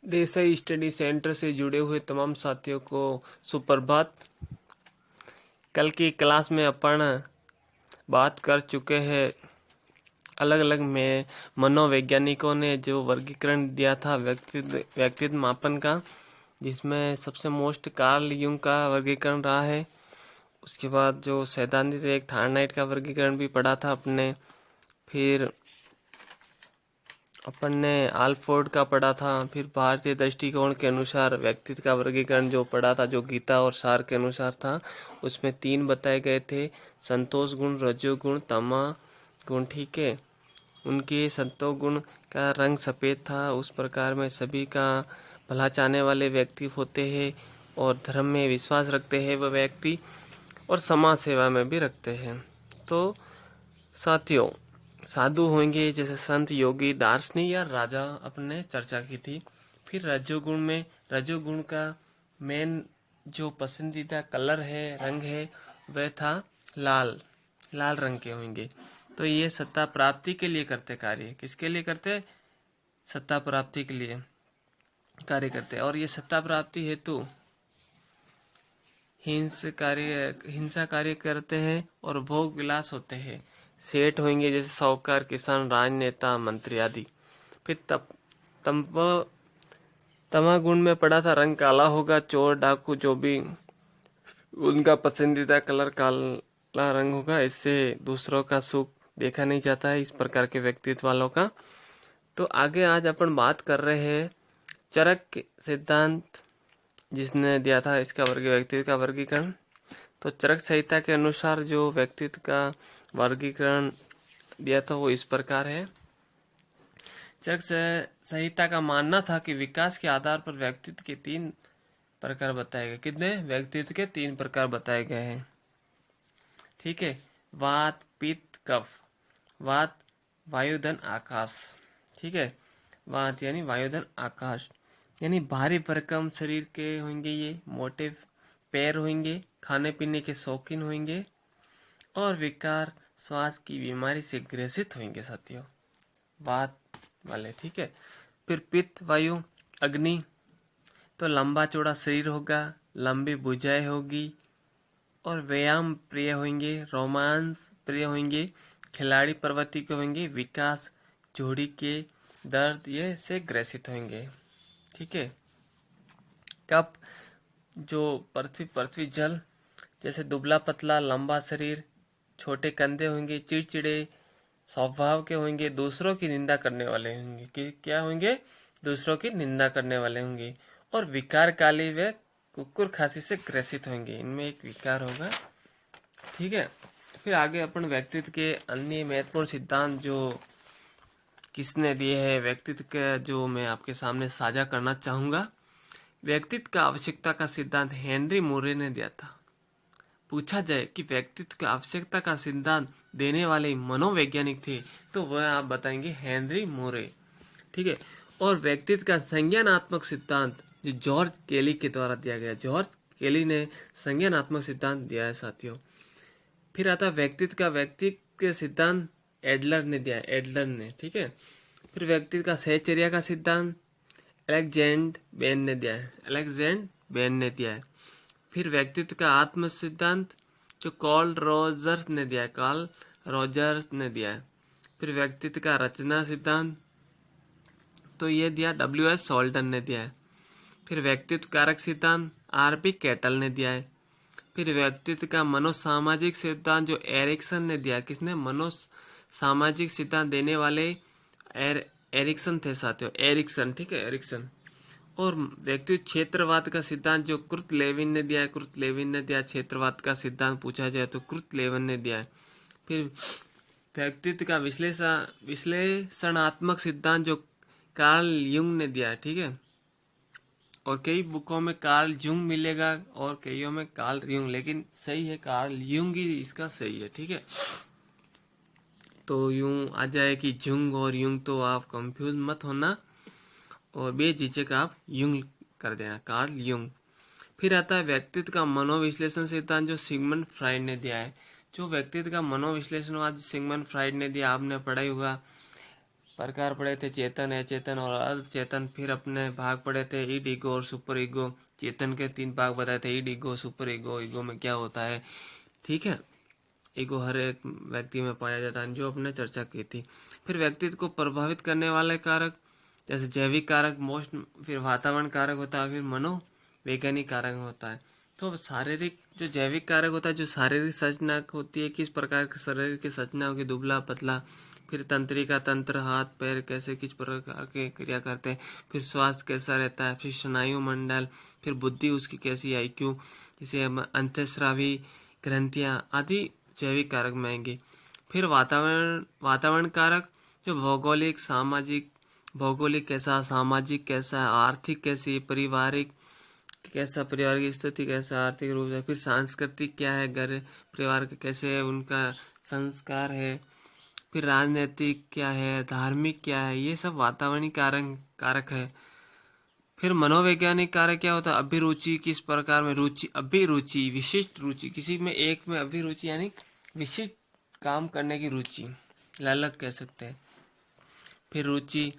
Desai study centre से जुड़े हुए तमाम साथियों को सुप्रभात। कल की क्लास में अपन बात कर चुके हैं अलग अलग में मनोवैज्ञानिकों ने जो वर्गीकरण दिया था व्यक्तित्व मापन का, जिसमें सबसे मोस्ट कार्ल यूंग का वर्गीकरण रहा है। उसके बाद जो सैद्धांतिक एक थार्नाइट का वर्गीकरण भी पढ़ा था अपने। फिर अपन ने आल्फोर्ड का पढ़ा था। फिर भारतीय दृष्टिकोण के अनुसार व्यक्तित्व का वर्गीकरण जो पढ़ा था, जो गीता और सार के अनुसार था, उसमें 3 बताए गए थे: संतोष गुण, रजोगुण, तमा गुण। ठीक है, उनके संतोष गुण का रंग सफ़ेद था। उस प्रकार में सभी का भला चाहने वाले व्यक्ति होते हैं और धर्म में विश्वास रखते हैं वह व्यक्ति, और समाज सेवा में भी रखते हैं। तो साथियों, साधु होंगे जैसे संत, योगी, दार्शनिक या राजा, अपने चर्चा की थी। फिर रजोगुण में, रजोगुण का मेन जो पसंदीदा कलर है, रंग है, वह था लाल, लाल रंग के होंगे। तो ये सत्ता प्राप्ति के लिए करते कार्य। किसके लिए करते? सत्ता प्राप्ति के लिए कार्य करते। और ये सत्ता प्राप्ति हेतु हिंसा कार्य करते हैं और भोग विलास होते हैं। सेठ होंगे जैसे साहूकार, किसान, राजनेता, मंत्री आदि। फिर तमागुण में पड़ा था रंग काला होगा। चोर, डाकू जो भी, उनका पसंदीदा कलर काला रंग होगा। इससे दूसरों का सुख देखा नहीं जाता है, इस प्रकार के व्यक्तित्व वालों का। तो आगे आज अपन बात कर रहे हैं चरक सिद्धांत, जिसने दिया था इसका व्यक्तित्व का वर्गीकरण। तो चरक संहिता के अनुसार जो व्यक्तित्व का वर्गीकरण दिया था वो इस प्रकार है। चरक संहिता का मानना था कि विकास के आधार पर व्यक्तित्व के 3 प्रकार बताए गए। कितने? व्यक्तित्व के 3 प्रकार बताए गए हैं। ठीक है, वात, पित्त, कफ। वात, वायुधन, आकाश। ठीक है, वात यानी वायुधन, आकाश यानी भारी भरकम शरीर के होंगे, ये मोटे पैर होंगे, खाने पीने के शौकीन होंगे और विकार श्वास की बीमारी से ग्रसित होंगे साथियों, वात वाले। ठीक है, फिर पित्त, वायु, अग्नि, तो लंबा चौड़ा शरीर होगा, लंबी भुजाएं होगी और व्यायाम प्रिय होंगे, रोमांस प्रिय होंगे, खिलाड़ी प्रवृत्ति के होंगे, विकास, जोड़ी के दर्द ये से ग्रसित होंगे। ठीक है, कप, जो पृथ्वी जल, जैसे दुबला पतला, लंबा शरीर, छोटे कंधे होंगे, चिड़चिड़े स्वभाव के होंगे, दूसरों की निंदा करने वाले होंगे। कि क्या होंगे? दूसरों की निंदा करने वाले होंगे। और विकार काली व कुकुर खांसी से ग्रसित होंगे, इनमें एक विकार होगा। ठीक है, फिर आगे अपन व्यक्तित्व के अन्य महत्वपूर्ण सिद्धांत जो किसने दिए हैं व्यक्तित्व का, जो मैं आपके सामने साझा करना चाहूंगा। व्यक्तित्व का आवश्यकता का सिद्धांत हेनरी मोरे ने दिया था। पूछा जाए कि व्यक्तित्व की आवश्यकता का सिद्धांत देने वाले मनोवैज्ञानिक थे, तो वह आप बताएंगे हेनरी मोरे। ठीक है, और व्यक्तित्व का संज्ञानात्मक सिद्धांत जो जॉर्ज केली के द्वारा दिया गया। जॉर्ज केली ने संज्ञानात्मक सिद्धांत दिया है साथियों। फिर आता व्यक्तित्व का व्यक्तित्व के सिद्धांत एडलर ने दिया है, एडलर ने। ठीक है, फिर व्यक्तित्व का सहचर्या का सिद्धांत अलेक्जेंडर बेन ने दिया है, अलेक्जेंडर बेन ने दिया है। फिर व्यक्तित्व का आत्म सिद्धांत जो कार्ल रोजर्स ने दिया है, कार्ल रोजर्स ने दिया है। फिर व्यक्तित्व का रचना सिद्धांत तो ये दिया W.S. सॉल्टन ने दिया है। फिर व्यक्तित्व कारक सिद्धांत R.P. कैटल ने दिया है। फिर व्यक्तित्व का मनोसामाजिक सिद्धांत जो एरिक्सन ने दिया। किसने? मनोसामाजिक सिद्धांत देने वाले एरिक्सन थे साथियों, एरिक्सन। ठीक है, एरिक्सन। और व्यक्तित्व क्षेत्रवाद का सिद्धांत जो कुर्ट लेविन ने दिया है, कुर्ट लेविन ने दिया। क्षेत्रवाद का सिद्धांत पूछा जाए तो कुर्ट लेविन ने दिया है। फिर व्यक्तित्व का विश्लेषणात्मक सिद्धांत जो कार्ल यूंग ने दिया है। ठीक है, और कई बुकों में कार्ल जूंग मिलेगा और कईयों में कार्ल यूंग, लेकिन सही है कार्ल यूंग ही इसका सही है। ठीक है, तो यूं आ जाए कि जुंग और यूंग, तो आप कंफ्यूज मत होना और बेझिझक आप यूंग कर देना, कार्ल यूंग। फिर आता है व्यक्तित्व का मनोविश्लेषण सिद्धांत जो सिगमंड फ्राइड ने दिया है। जो व्यक्तित्व का मनोविश्लेषणवाद सिगमंड फ्राइड ने दिया, आपने पढ़ा ही होगा। प्रकार पढ़े थे, चेतन, अचेतन और अचेतन। फिर अपने भाग पढ़े थे ईड ईगो और सुपर ईगो। चेतन के 3 भाग बताए थे, ईड ईगो, सुपर ईगो, ईगो में क्या होता है। ठीक है, ईगो हर एक व्यक्ति में पाया जाता है, जो अपने चर्चा की थी। फिर व्यक्तित्व को प्रभावित करने वाले कारक जैसे जैविक कारक मोस्ट, फिर वातावरण कारक होता है, फिर मनोवैज्ञानिक कारक होता है। तो शारीरिक जो जैविक कारक होता है, जो शारीरिक संरचना होती है, किस प्रकार के शरीर की संरचना होगी, दुबला पतला। फिर तंत्रिका तंत्र, हाथ पैर कैसे किस प्रकार के क्रिया करते हैं। फिर स्वास्थ्य कैसा रहता है। फिर स्नायु मंडल। फिर बुद्धि उसकी कैसी, IQ, जैसे अंतःस्रावी ग्रंथियाँ आदि जैविक कारक में आएंगे। फिर वातावरण कारक जो भौगोलिक कैसा, सामाजिक कैसा, आर्थिक कैसी, पारिवारिक कैसा, परिवार की स्थिति कैसा, आर्थिक रूप से। फिर सांस्कृतिक क्या है, घर परिवार के कैसे है, उनका संस्कार है। फिर राजनीतिक क्या है, धार्मिक क्या है, ये सब वातावरणीय कारक है। फिर मनोवैज्ञानिक कारक क्या होता है, अभिरुचि, किस प्रकार में रुचि, अभिरुचि विशिष्ट रुचि, किसी में एक में अभिरुचि यानी विशिष्ट काम करने की रुचि, ललक कह सकते हैं। फिर रुचि,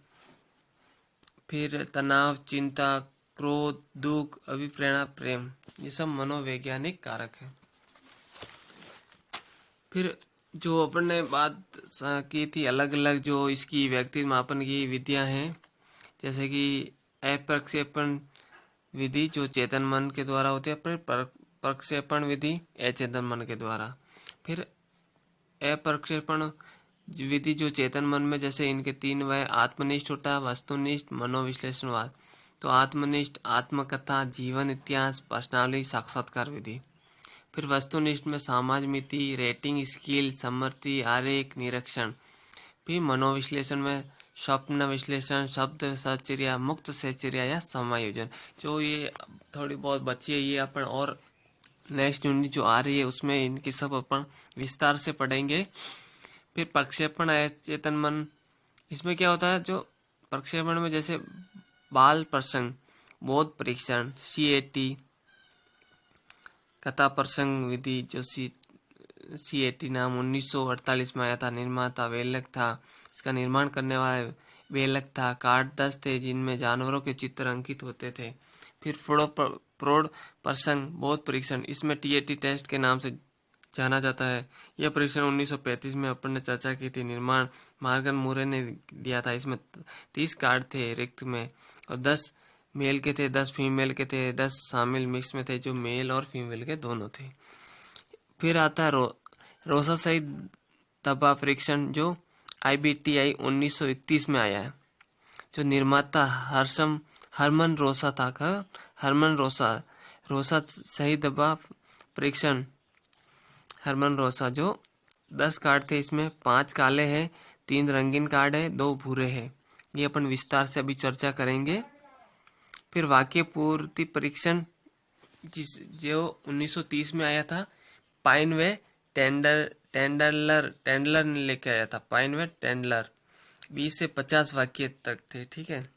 फिर तनाव, चिंता, क्रोध, दुख, अभिप्रेरणा, प्रेम, ये सब मनोवैज्ञानिक कारक है। फिर जो अपन ने बात की थी अलग अलग जो इसकी व्यक्तित्व मापन की विधियां हैं, जैसे कि अप्रक्षेपण विधि जो चेतन मन के द्वारा होती है, फिर प्रक्षेपण विधि अचेतन मन के द्वारा। फिर अप्रक्षेपण विधि जो चेतन मन में, जैसे इनके 3 वह आत्मनिष्ठ होता है, वस्तुनिष्ठ, मनोविश्लेषणवाद। तो आत्मनिष्ठ आत्मकथा, जीवन इतिहास, पर्सनालिटी, साक्षात्कार विधि। फिर वस्तुनिष्ठ में समाज मिति, रेटिंग स्किल, समृद्धि, आरेख, निरीक्षण। फिर मनोविश्लेषण में स्वप्न विश्लेषण, शब्द सहचर्या, मुक्त सहचर्या या समायोजन। जो ये थोड़ी बहुत बची है, ये अपन और नेक्स्ट यूनिट जो आ रही है उसमें इनकी सब अपन विस्तार से पढ़ेंगे। फिर प्रक्षेपण अचेतन मन, इसमें क्या होता है, जो प्रक्षेपण में जैसे बाल प्रसंग, बोध परीक्षण, CAT, कथा प्रसंग विधि जो CAT नाम 1948 में आया था, निर्माता वेलक था, इसका निर्माण करने वाला वेलक था। कार्ड 10 थे जिनमें जानवरों के चित्र अंकित होते थे। फिर प्रौढ़ प्रसंग बोध परीक्षण, इसमें TAT टेस्ट के नाम से जाना जाता है। यह परीक्षण 1935 में अपन ने चर्चा की थी, निर्माण मार्गन मुरे ने दिया था। इसमें 30 कार्ड थे रिक्त में, और 10 मेल के थे, 10 फीमेल के थे, 10 शामिल मिक्स में थे जो मेल और फीमेल के दोनों थे। फिर आता है रोसा सही दबा परीक्षण जो IBTI 1931 में आया है, जो निर्माता हरमन रोसा था। हरमन रोसा सही दबा परीक्षण, हरमन रोसा, जो 10 कार्ड थे, इसमें 5 काले हैं, 3 रंगीन कार्ड है, 2 भूरे हैं। ये अपन विस्तार से अभी चर्चा करेंगे। फिर वाक्य पूर्ति परीक्षण जो 1930 में आया था, पाइन वे टेंडलर ने लेके आया था। पाइन वे टेंडलर 20 से 50 वाक्य तक थे। ठीक है।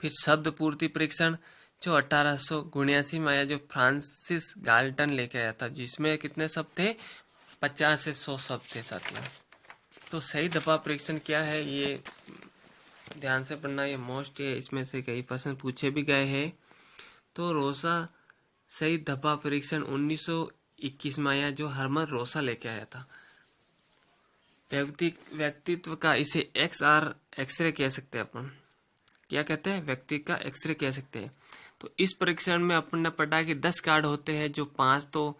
फिर शब्द पूर्ति परीक्षण जो 1879 में आया, जो फ्रांसिस गाल्टन लेके आया था, जिसमें कितने शब्द थे, 50 से 100 शब्द थे साथियों। तो सही दबा परीक्षण क्या है, ये ध्यान से पढ़ना, ये मोस्ट है, इसमें से कई प्रश्न पूछे भी गए हैं। तो रोसा सही दबा परीक्षण 1921 में आया, जो हरमन रोसा लेके आया था। व्यक्तित्व का इसे XR एक्सरे कह सकते हैं अपन। क्या कहते हैं, व्यक्ति का एक्सरे कह सकते हैं। तो इस परीक्षण में अपन ने पढ़ा कि 10 कार्ड होते हैं, जो 5 तो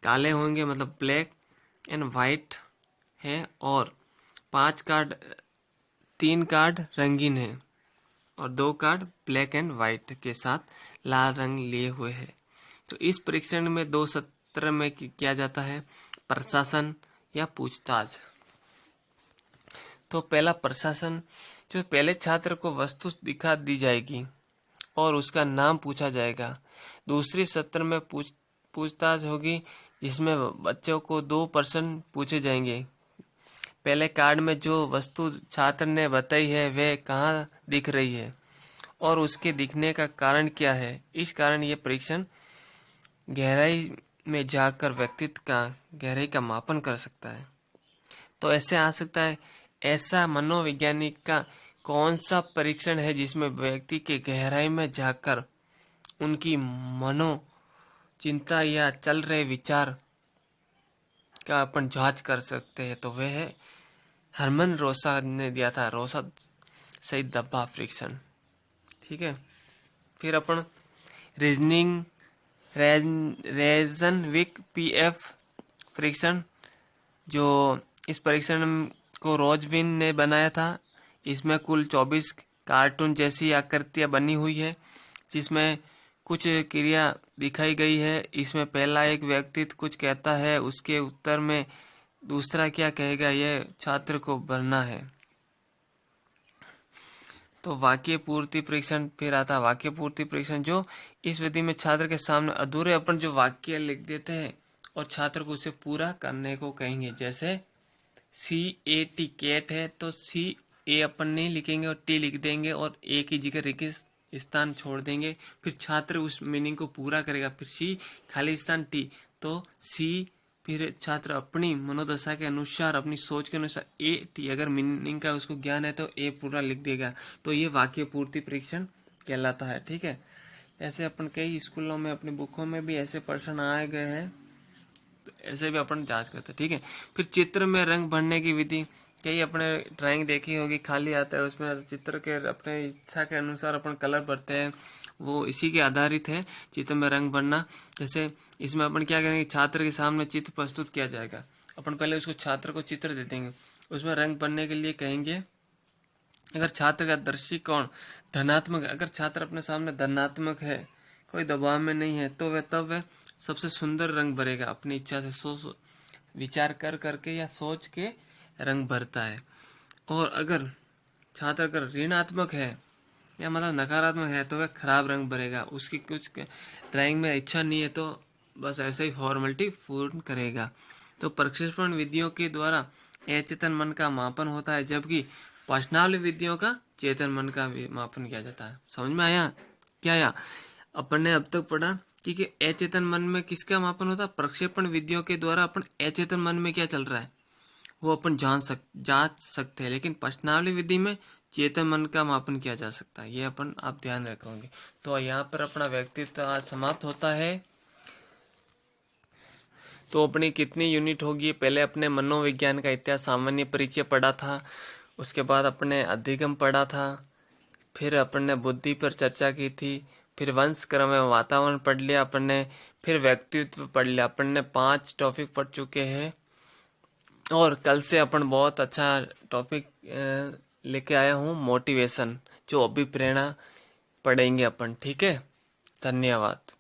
काले होंगे मतलब ब्लैक एंड वाइट है, और 3 कार्ड रंगीन है, और 2 कार्ड ब्लैक एंड वाइट के साथ लाल रंग लिए हुए हैं। तो इस परीक्षण में 2 सत्र में किया जाता है, प्रशासन या पूछताछ। तो पहला प्रशासन, जो पहले छात्र को वस्तु दिखा दी जाएगी और उसका नाम पूछा जाएगा। दूसरी सत्र में पूछताछ होगी, जिसमें बच्चों को 2 प्रश्न पूछे जाएंगे। पहले कार्ड में जो वस्तु छात्र ने बताई है वह कहाँ दिख रही है और उसके दिखने का कारण क्या है। इस कारण ये परीक्षण गहराई में जाकर व्यक्तित्व का गहराई का मापन कर सकता है। तो ऐसे आ सकता है ऐसा मनोवैज्ञानिक का कौन सा परीक्षण है जिसमें व्यक्ति के गहराई में जाकर उनकी मनो चिंता या चल रहे विचार का अपन जांच कर सकते हैं? तो वह है हरमन रोसा ने दिया था, रोसा सही डब्बा फ्रिक्शन। ठीक है, फिर अपन रीजनिंग रेजनविक पीएफ फ्रिक्शन, जो इस परीक्षण को रोजविन ने बनाया था। इसमें कुल 24 कार्टून जैसी आकृतियां बनी हुई है, जिसमें कुछ क्रिया दिखाई गई है। इसमें पहला एक व्यक्ति कुछ कहता है, उसके उत्तर में दूसरा क्या कहेगा, यह छात्र को भरना है। तो वाक्य पूर्ति परीक्षण फिर आता है वाक्य पूर्ति परीक्षण, जो इस विधि में छात्र के सामने अधूरे अपन जो वाक्य लिख देते हैं और छात्र को उसे पूरा करने को कहेंगे। जैसे CAT कैट है तो CA अपन नहीं लिखेंगे और T लिख देंगे और A की जगह रिक्त स्थान छोड़ देंगे। फिर छात्र उस मीनिंग को पूरा करेगा। फिर C खाली स्थान T, तो C फिर छात्र अपनी मनोदशा के अनुसार, अपनी सोच के अनुसार AT, अगर मीनिंग का उसको ज्ञान है तो A पूरा लिख देगा। तो ये वाक्य पूर्ति परीक्षण कहलाता है। ठीक है, ऐसे अपन कई स्कूलों में अपनी बुकों में भी ऐसे प्रश्न आए गए हैं, ऐसे भी अपन जांच करते हैं। ठीक है, फिर चित्र में रंग भरने की विधि, कई अपने ड्राइंग देखी होगी, खाली आता है, उसमें चित्र के अपने इच्छा के अनुसार अपन कलर भरते हैं, वो इसी के आधारित है चित्र में रंग भरना। जैसे इसमें अपन क्या करेंगे, छात्र के सामने चित्र प्रस्तुत किया जाएगा, अपन पहले उसको छात्र को चित्र दे देंगे, उसमें रंग भरने के लिए कहेंगे। अगर छात्र का दृष्टिकोण धनात्मक, अगर छात्र अपने सामने धनात्मक है, कोई दबाव में नहीं है, तो वह सबसे सुंदर रंग भरेगा, अपनी इच्छा से सोच विचार कर करके या सोच के रंग भरता है। और अगर छात्र अगर ऋणात्मक है या मतलब नकारात्मक है, तो वह खराब रंग भरेगा, उसकी कुछ ड्राइंग में इच्छा नहीं है तो बस ऐसे ही फॉर्मेलिटी पूर्ण करेगा। तो प्रक्षेपण विधियों के द्वारा अचेतन मन का मापन होता है, जबकि प्रश्नावली विधियों का चेतन मन का मापन किया जाता है। समझ में आया क्या? आया? अपन ने अब तक पढ़ा कि अचेतन मन में किसका मापन होता है। प्रक्षेपण विधियों के द्वारा अपन अचेतन मन में क्या चल रहा है वो अपन जांच सकते हैं, लेकिन प्रश्नावली विधि में चेतन मन का मापन किया जा सकता है। ये अपन आप ध्यान रखोगे। तो यहाँ पर अपना व्यक्तित्व आज समाप्त होता है। तो अपनी कितनी यूनिट होगी, पहले अपने मनोविज्ञान का इतिहास सामान्य परिचय पढ़ा था, उसके बाद अपने अधिगम पढ़ा था, फिर अपन ने बुद्धि पर चर्चा की थी, फिर वंश क्रम एवं वातावरण पढ़ लिया अपन ने, फिर व्यक्तित्व पढ़ लिया। अपन ने 5 टॉपिक पढ़ चुके हैं और कल से अपन बहुत अच्छा टॉपिक लेके आया हूँ, मोटिवेशन, जो अभिप्रेरणा पढ़ेंगे अपन। ठीक है, धन्यवाद।